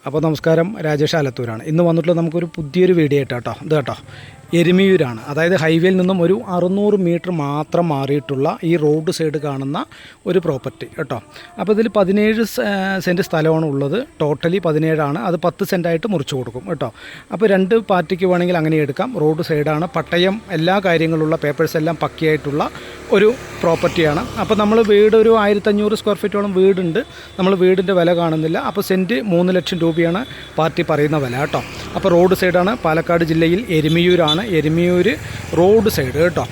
അപ്പോൾ നമസ്കാരം, രാജേഷ് ആലത്തൂരാണ്. ഇന്ന് വന്നിട്ടുള്ള നമുക്കൊരു പുതിയൊരു വീഡിയോ കേട്ടോ. ഇത് കേട്ടോ, എരുമിയൂരാണ്. അതായത് ഹൈവേയിൽ നിന്നും ഒരു 600 മീറ്റർ മാത്രം മാറിയിട്ടുള്ള ഈ റോഡ് സൈഡ് കാണുന്ന ഒരു പ്രോപ്പർട്ടി കേട്ടോ. അപ്പോൾ ഇതിൽ 17 സെൻറ്റ് സ്ഥലമാണ് ഉള്ളത്. ടോട്ടലി 17ആണ്. അത് 10 സെൻറ്റായിട്ട് മുറിച്ച് കൊടുക്കും കേട്ടോ. അപ്പോൾ 2 പാർട്ടിക്ക് വേണമെങ്കിൽ അങ്ങനെ എടുക്കാം. റോഡ് സൈഡാണ്, പട്ടയം എല്ലാ കാര്യങ്ങളുള്ള പേപ്പേഴ്സ് എല്ലാം പക്കയായിട്ടുള്ള ഒരു പ്രോപ്പർട്ടിയാണ്. അപ്പോൾ നമ്മൾ വീട് ഒരു 1500 സ്ക്വയർ ഫീറ്റോളം വീടുണ്ട്. നമ്മൾ വീടിൻ്റെ വില കാണുന്നില്ല. അപ്പോൾ സെൻറ്റ് 3 ലക്ഷം രൂപയാണ് പാർട്ടി പറയുന്ന വില കേട്ടോ. അപ്പോൾ റോഡ് സൈഡാണ്, പാലക്കാട് ജില്ലയിൽ എരുമിയൂരാണ്. എരുമിയൂർ റോഡ് സൈഡ് കേട്ടോ.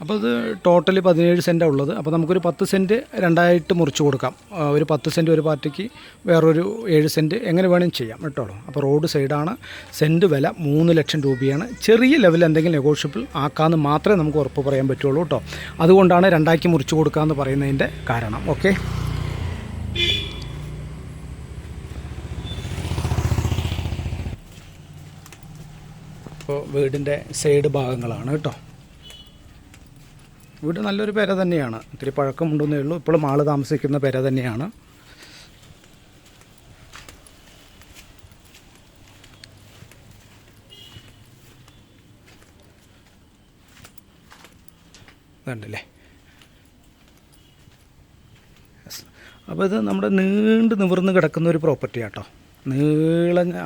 അപ്പോൾ ഇത് ടോട്ടലി 17 സെൻറ്റാണ് ഉള്ളത്. അപ്പോൾ നമുക്കൊരു 10 സെൻറ്റ് രണ്ടായിട്ട് മുറിച്ച് കൊടുക്കാം. ഒരു 10 സെൻറ്റ് ഒരു പാർട്ടിക്ക്, വേറൊരു 7 സെൻറ്റ് എങ്ങനെ വേണമെങ്കിലും ചെയ്യാം കേട്ടോ. അപ്പോൾ റോഡ് സൈഡാണ്. സെൻറ്റ് വില 3 ലക്ഷം രൂപയാണ്. ചെറിയ ലെവൽ എന്തെങ്കിലും നെഗോഷ്യബിൾ ആക്കാമെന്ന് മാത്രമേ നമുക്ക് ഉറപ്പ് പറയാൻ പറ്റുള്ളൂ കേട്ടോ. അതുകൊണ്ടാണ് രണ്ടാക്കി മുറിച്ച് കൊടുക്കാമെന്ന് പറയുന്നതിൻ്റെ കാരണം. ഓക്കെ, അപ്പോൾ വീടിൻ്റെ സൈഡ് ഭാഗങ്ങളാണ് കേട്ടോ. വീട് നല്ലൊരു പെര തന്നെയാണ്. ഇത്തിരി പഴക്കമുണ്ടെന്നേ ഉള്ളൂ. ഇപ്പോഴും ആൾ താമസിക്കുന്ന പെര തന്നെയാണ്. കണ്ടില്ലേ? അപ്പോൾ ഇത് നമ്മുടെ നീണ്ട് നിവർന്ന് കിടക്കുന്ന ഒരു പ്രോപ്പർട്ടി കേട്ടോ.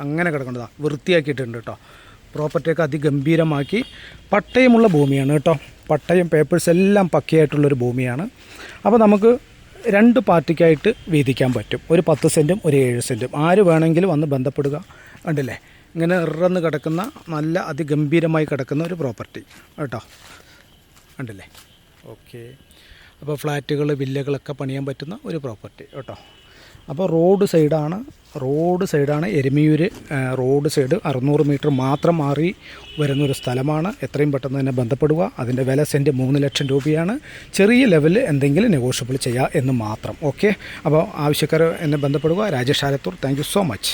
അങ്ങനെ കിടക്കേണ്ടതാണ്, വൃത്തിയാക്കിയിട്ടുണ്ട് കേട്ടോ. പ്രോപ്പർട്ടിയൊക്കെ അതിഗംഭീരമാക്കി, പട്ടയമുള്ള ഭൂമിയാണ് കേട്ടോ. പട്ടയം പേപ്പേഴ്സ് എല്ലാം പക്കയായിട്ടുള്ളൊരു ഭൂമിയാണ്. അപ്പോൾ നമുക്ക് 2 പാർട്ടിക്കായിട്ട് വീതിക്കാൻ പറ്റും. ഒരു 10 സെൻറ്റും ഒരു 7 സെൻറ്റും. ആര് വേണമെങ്കിലും വന്ന് ബന്ധപ്പെടുക. കണ്ടില്ലേ, ഇങ്ങനെ ഇറന്ന് കിടക്കുന്ന നല്ല അതിഗംഭീരമായി കിടക്കുന്ന ഒരു പ്രോപ്പർട്ടി കേട്ടോ. കണ്ടില്ലേ? ഓക്കെ, അപ്പോൾ ഫ്ലാറ്റുകൾ, വില്ലകളൊക്കെ പണിയാൻ പറ്റുന്ന ഒരു പ്രോപ്പർട്ടി കേട്ടോ. അപ്പോൾ റോഡ് സൈഡാണ് എരുമിയൂർ റോഡ് സൈഡ്. 600 മീറ്റർ മാത്രം മാറി വരുന്നൊരു സ്ഥലമാണ്. എത്രയും പെട്ടെന്ന് തന്നെ ബന്ധപ്പെടുക. അതിൻ്റെ വില സെൻറ്റ് 3 ലക്ഷം രൂപയാണ്. ചെറിയ ലെവലിൽ എന്തെങ്കിലും നെഗോഷ്യബിൾ ചെയ്യുക എന്ന് മാത്രം. ഓക്കെ, അപ്പോൾ ആവശ്യക്കാർ എന്നെ ബന്ധപ്പെടുക. Rajesh Alathur. Thank you so much.